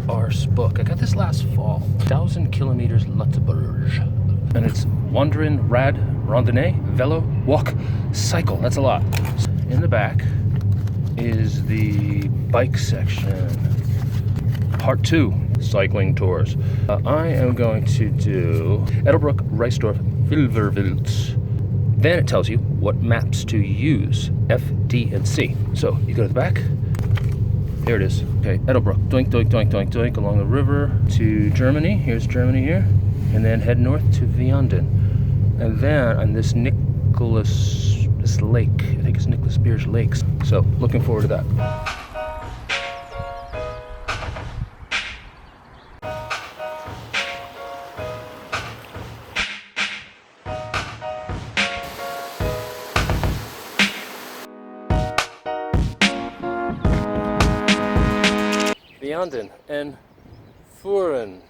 kick-arse book. I got this last fall. 1,000 kilometers Lëtzebuergesch. And it's wandering, randonnée, velo, walk, cycle. That's a lot. In the back is the bike section. Part 2, cycling tours. I am going to do Ettelbruck-Reisdorf-Wilwerwiltz. Then it tells you what maps to use, F, D, and C. So you go to the back. There it is. Okay, Ettelbruck, doink, doink, doink, doink, doink, along the river to Germany. Here's Germany here. And then head north to Vianden. And then on this lake, I think it's Lëtzebuergesch Lakes. So looking forward to that. Vianden and Fuhren.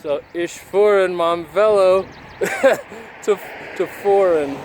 So ich fuhren mein Velo to Fuhren.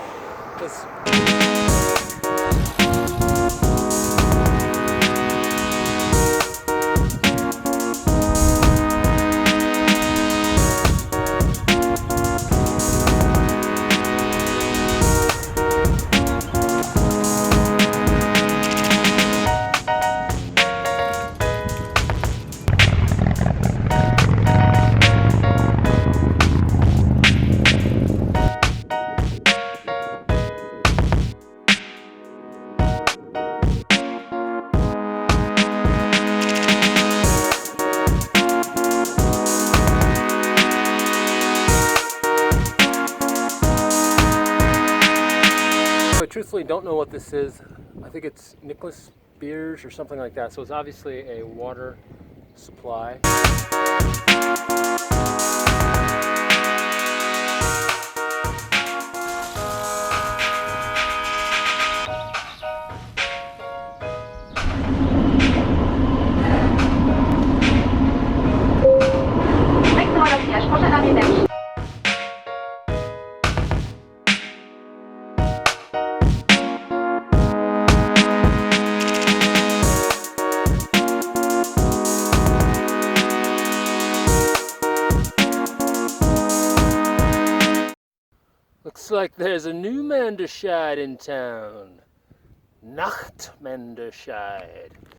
I truthfully don't know what this is. I think it's Lëtzebuergesch or something like that. So it's obviously a water supply. Looks like there's a new Manderscheid in town. Nachtmanderscheid.